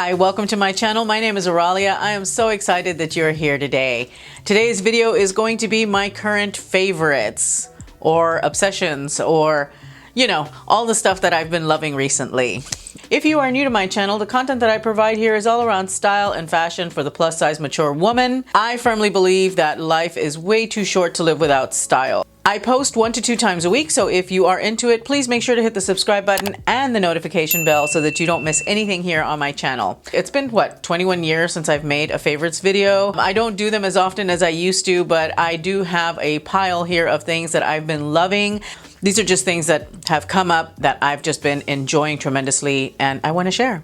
Hi, welcome to my channel. My name is Auralia. I am so excited that you're here today. Today's video is going to be my current favorites or obsessions or, you know, all the stuff that I've been loving recently. If you are new to my channel, the content that I provide here is all around style and fashion for the plus size mature woman. I firmly believe that life is way too short to live without style. I post 1 to 2 times a week, so if you are into it, please make sure to hit the subscribe button and the notification bell so that you don't miss anything here on my channel. It's been, 21 years since I've made a favorites video. I don't do them as often as I used to, but I do have a pile here of things that I've been loving. These are just things that have come up that I've just been enjoying tremendously and I want to share.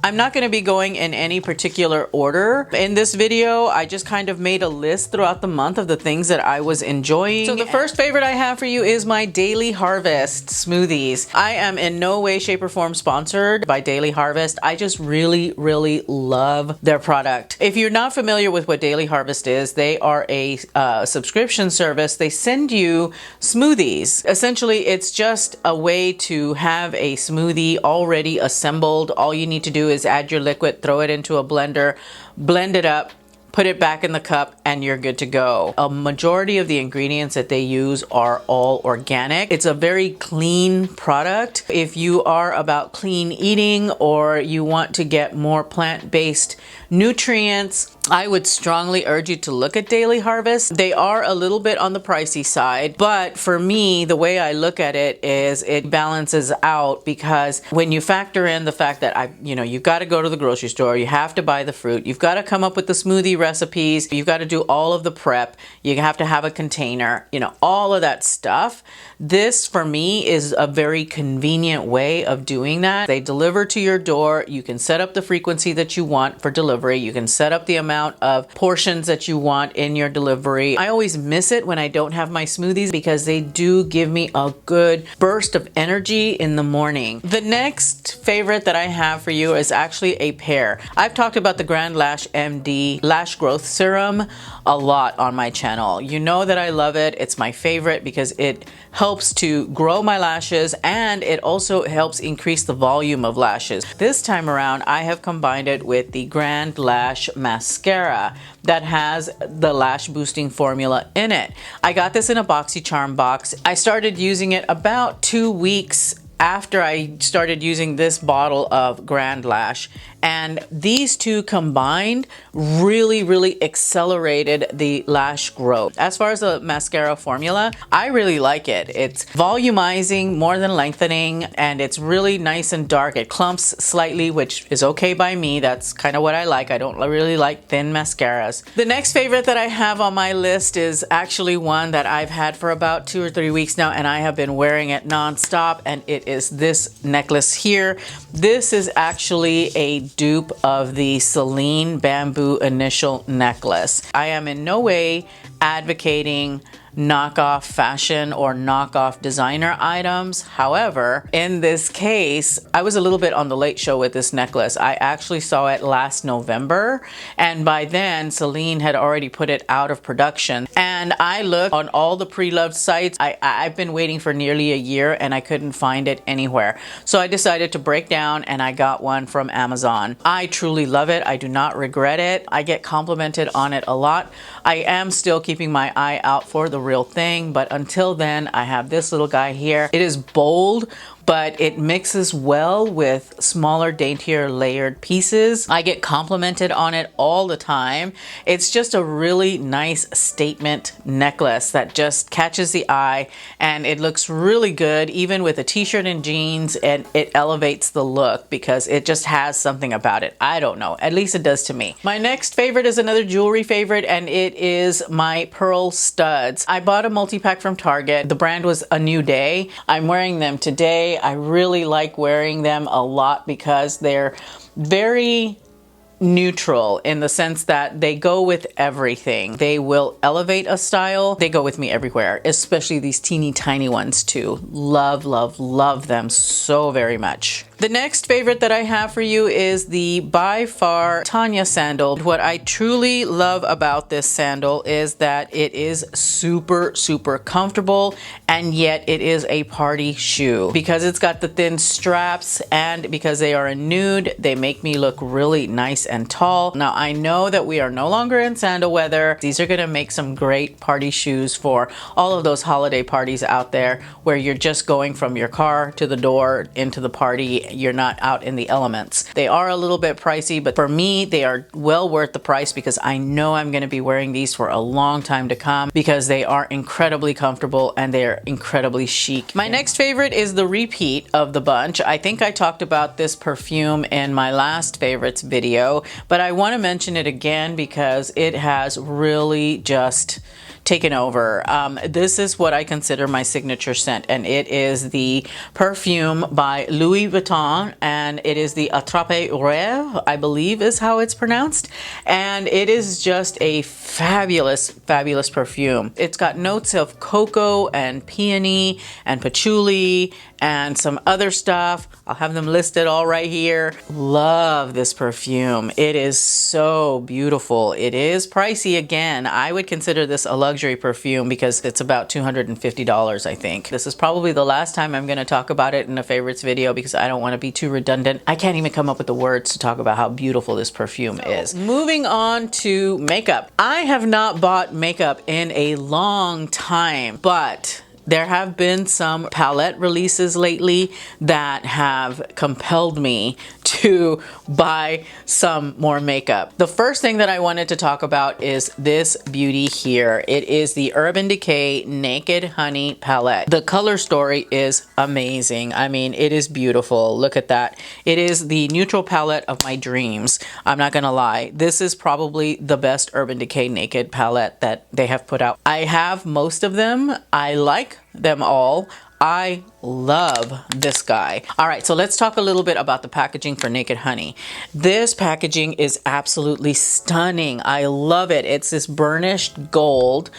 I'm not going to be going in any particular order. In this video, I just kind of made a list throughout the month of the things that I was enjoying. So the first favorite I have for you is my Daily Harvest smoothies. I am in no way, shape, or form sponsored by Daily Harvest. I just really love their product. If you're not familiar with what Daily Harvest is, they are a subscription service. They send you smoothies. Essentially, it's just a way to have a smoothie already assembled. All you need to do is add your liquid, throw it into a blender, blend it up, put it back in the cup, and you're good to go. A majority of the ingredients that they use are all organic. It's a very clean product. If you are about clean eating or you want to get more plant-based nutrients, I would strongly urge you to look at Daily Harvest. They are a little bit on the pricey side, but for me, the way I look at it is it balances out, because when you factor in the fact that you've got to go to the grocery store, you have to buy the fruit, you've got to come up with the smoothie recipes, you've got to do all of the prep, you have to have a container, all of that stuff. This for me is a very convenient way of doing that. They deliver to your door. You can set up the frequency that you want for delivery. You can set up the amount of portions that you want in your delivery. I always miss it when I don't have my smoothies because they do give me a good burst of energy in the morning. The next favorite that I have for you is actually a pair. I've talked about the Lash MD Lash Growth Serum a lot on my channel. You know that I love it. It's my favorite because it helps to grow my lashes and it also helps increase the volume of lashes. This time around, I have combined it with the Lash Mascara that has the lash boosting formula in it. I got this in a BoxyCharm box. I started using it about 2 weeks after I started using this bottle of Lash, and these two combined really accelerated the lash growth. As far as the mascara formula, I really like it. It's volumizing more than lengthening, and it's really nice and dark. It clumps slightly, which is okay by me. That's kind of what I like. I don't really like thin mascaras. The next favorite that I have on my list is actually one that I've had for about 2 or 3 weeks now, and I have been wearing it nonstop, and it is this necklace here. This is actually a dupe of the Celine Bamboo Initial necklace. I am in no way advocating knockoff fashion or knockoff designer items. However, in this case, I was a little bit on the late show with this necklace. I actually saw it last November, and by then Celine had already put it out of production. And I looked on all the pre-loved sites. I've been waiting for nearly a year and I couldn't find it anywhere. So I decided to break down and I got one from Amazon. I truly love it. I do not regret it. I get complimented on it a lot. I am still keeping my eye out for the real thing, but until then, I have this little guy here. It is bold, but it mixes well with smaller, daintier layered pieces. I get complimented on it all the time. It's just a really nice statement necklace that just catches the eye, and it looks really good even with a t-shirt and jeans, and it elevates the look because it just has something about it. I don't know, at least it does to me. My next favorite is another jewelry favorite, and it is my pearl studs. I bought a multi-pack from Target. The brand was A New Day. I'm wearing them today. I really like wearing them a lot because they're very neutral in the sense that they go with everything. They will elevate a style. They go with me everywhere, especially these teeny tiny ones too. Love them so very much. The next favorite that I have for you is the by far Tanya sandal. What I truly love about this sandal is that it is super, super comfortable, and yet it is a party shoe. Because it's got the thin straps and because they are a nude, they make me look really nice and tall. Now I know that we are no longer in sandal weather. These are gonna make some great party shoes for all of those holiday parties out there where you're just going from your car to the door into the party. You're not out in the elements. They are a little bit pricey, but for me, they are well worth the price because I know I'm gonna be wearing these for a long time to come because they are incredibly comfortable and they're incredibly chic. My next favorite is the repeat of the bunch. I think I talked about this perfume in my last favorites video, but I want to mention it again because it has really just taken over. This is what I consider my signature scent, and it is the Perfume by Louis Vuitton, and it is the Attrape Rêve, I believe is how it's pronounced, and it is just a fabulous, fabulous perfume. It's got notes of cocoa and peony and patchouli and some other stuff. I'll have them listed all right here. Love this perfume. It is so beautiful. It is pricey again. I would consider this a luxury perfume because it's about $250, I think. This is probably the last time I'm gonna talk about it in a favorites video because I don't wanna be too redundant. I can't even come up with the words to talk about how beautiful this perfume is. Moving on to makeup. I have not bought makeup in a long time, but there have been some palette releases lately that have compelled me to buy some more makeup. The first thing that I wanted to talk about is this beauty here. It is the Urban Decay Naked Honey palette. The color story is amazing. I mean, it is beautiful. Look at that. It is the neutral palette of my dreams. I'm not gonna lie. This is probably the best Urban Decay Naked palette that they have put out. I have most of them. I like them all. I love this guy. All right, so let's talk a little bit about the packaging for Naked Honey. This packaging is absolutely stunning. I love it. It's this burnished gold.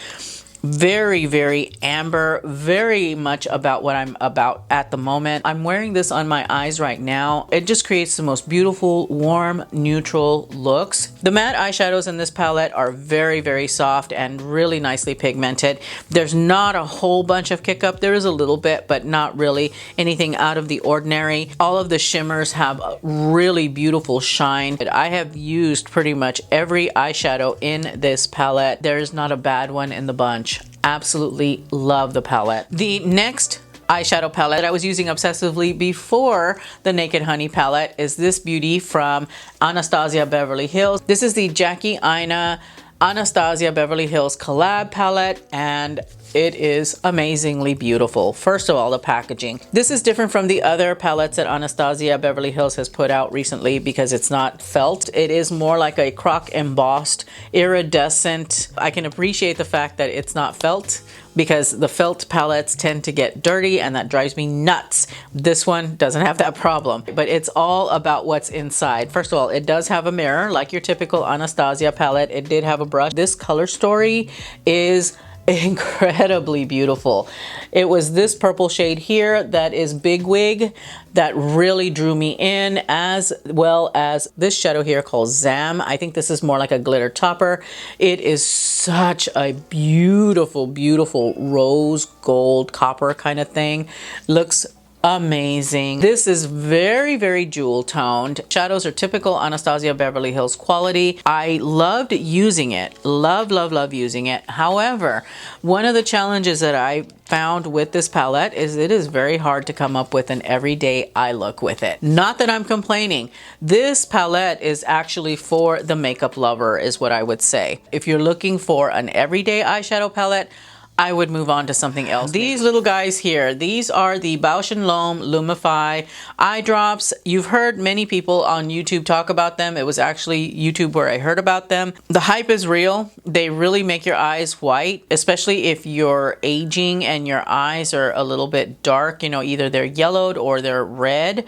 Very, very amber, very much about what I'm about at the moment. I'm wearing this on my eyes right now. It just creates the most beautiful, warm, neutral looks. The matte eyeshadows in this palette are very, very soft and really nicely pigmented. There's not a whole bunch of kick up. There is a little bit, but not really anything out of the ordinary. All of the shimmers have a really beautiful shine. I have used pretty much every eyeshadow in this palette. There's not a bad one in the bunch. Absolutely love the palette. The next eyeshadow palette I was using obsessively before the Naked Honey palette is this beauty from Anastasia Beverly Hills. This is the Jackie Aina Anastasia Beverly Hills collab palette, and it is amazingly beautiful. First of all, the packaging. This is different from the other palettes that Anastasia Beverly Hills has put out recently because it's not felt. It is more like a croc embossed, iridescent. I can appreciate the fact that it's not felt because the felt palettes tend to get dirty and that drives me nuts. This one doesn't have that problem, but it's all about what's inside. First of all, it does have a mirror like your typical Anastasia palette. It did have a brush. This color story is incredibly beautiful. It was this purple shade here that is Big Wig that really drew me in, as well as this shadow here called Zam. I think this is more like a glitter topper. It is such a beautiful, beautiful rose gold copper kind of thing. Looks amazing. This is very, very jewel toned. Shadows are typical Anastasia Beverly Hills quality. I loved using it. Love, love, love using it. However, one of the challenges that I found with this palette is it is very hard to come up with an everyday eye look with it. Not that I'm complaining. This palette is actually for the makeup lover is what I would say. If you're looking for an everyday eyeshadow palette, I would move on to something else. These little guys here, these are the Bausch & Lomb Lumify eye drops. You've heard many people on YouTube talk about them. It was actually YouTube where I heard about them. The hype is real. They really make your eyes white, especially if you're aging and your eyes are a little bit dark. You know, either they're yellowed or they're red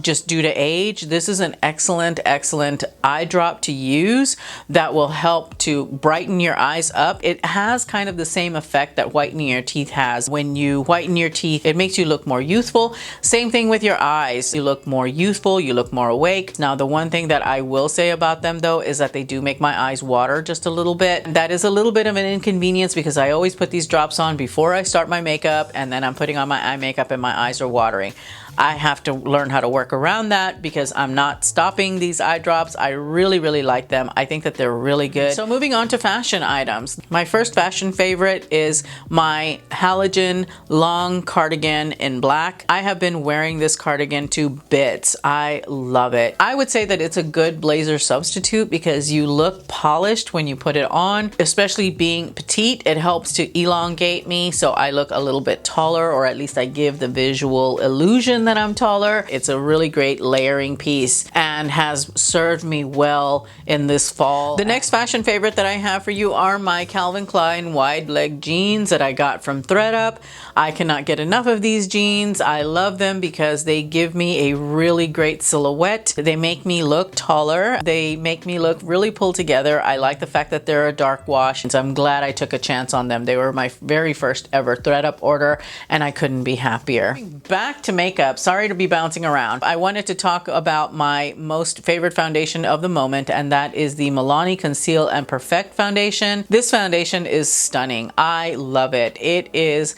just due to age. This is an excellent, excellent eye drop to use that will help to brighten your eyes up. It has kind of the same effect effect that whitening your teeth has. When you whiten your teeth, it makes you look more youthful. Same thing with your eyes. You look more youthful, you look more awake. Now, the one thing that I will say about them though is that they do make my eyes water just a little bit. That is a little bit of an inconvenience because I always put these drops on before I start my makeup, and then I'm putting on my eye makeup and my eyes are watering. I have to learn how to work around that because I'm not stopping these eye drops. I really, really like them. I think that they're really good. So moving on to fashion items. My first fashion favorite is my Halogen long cardigan in black. I have been wearing this cardigan to bits. I love it. I would say that it's a good blazer substitute because you look polished when you put it on, especially being petite. It helps to elongate me so I look a little bit taller, or at least I give the visual illusion that I'm taller. It's a really great layering piece and has served me well in this fall. The next fashion favorite that I have for you are my Calvin Klein wide leg jeans that I got from thredUP. I cannot get enough of these jeans. I love them because they give me a really great silhouette. They make me look taller. They make me look really pulled together. I like the fact that they're a dark wash, and so I'm glad I took a chance on them. They were my very first ever thredUP order, and I couldn't be happier. Back to makeup. Sorry to be bouncing around. I wanted to talk about my most favorite foundation of the moment, and that is the Milani Conceal and Perfect foundation. This foundation is stunning. I love it. It is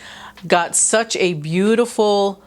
got such a beautiful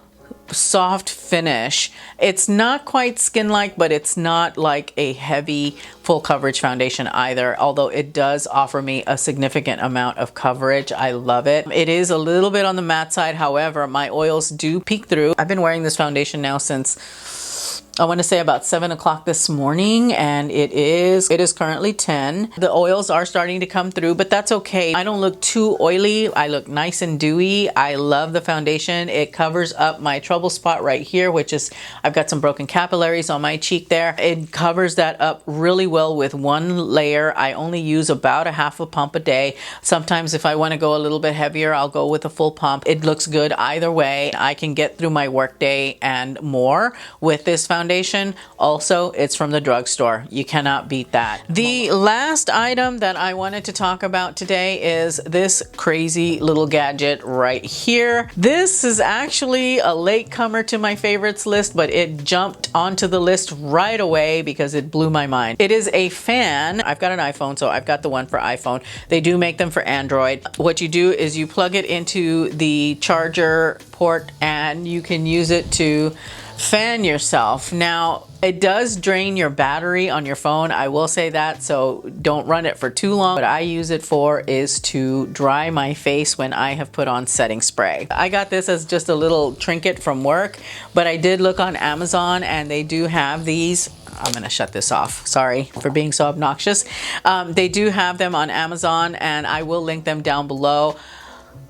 soft finish. It's not quite skin-like, but it's not like a heavy full coverage foundation either, although it does offer me a significant amount of coverage. I love it. It is a little bit on the matte side. However, my oils do peek through. I've been wearing this foundation now since I want to say about 7 o'clock this morning, and it is currently 10. The oils are starting to come through, but that's okay. I don't look too oily. I look nice and dewy. I love the foundation. It covers up my trouble spot right here, which is, I've got some broken capillaries on my cheek there. It covers that up really well with one layer. I only use about a half a pump a day. Sometimes if I want to go a little bit heavier, I'll go with a full pump. It looks good either way. I can get through my workday and more with this foundation. Also, it's from the drugstore. You cannot beat that. The last item that I wanted to talk about today is this crazy little gadget right here. This is actually a latecomer to my favorites list, but it jumped onto the list right away because it blew my mind. It is a fan. I've got an iPhone, so I've got the one for iPhone. They do make them for Android. What you do is you plug it into the charger port and you can use it to fan yourself. Now, it does drain your battery on your phone. I will say that, so don't run it for too long. What I use it for is to dry my face when I have put on setting spray. I got this as just a little trinket from work, but I did look on Amazon and they do have these. I'm gonna shut this off. Sorry for being so obnoxious. They do have them on Amazon and I will link them down below.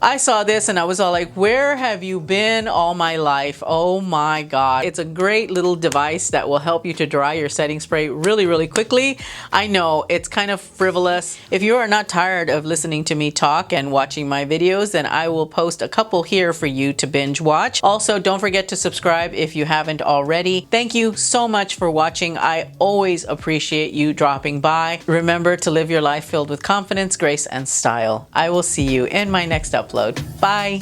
I saw this and I was all like, where have you been all my life? Oh my God. It's a great little device that will help you to dry your setting spray really, really quickly. I know it's kind of frivolous. If you are not tired of listening to me talk and watching my videos, then I will post a couple here for you to binge watch. Also, don't forget to subscribe if you haven't already. Thank you so much for watching. I always appreciate you dropping by. Remember to live your life filled with confidence, grace, and style. I will see you in my next upload. Bye.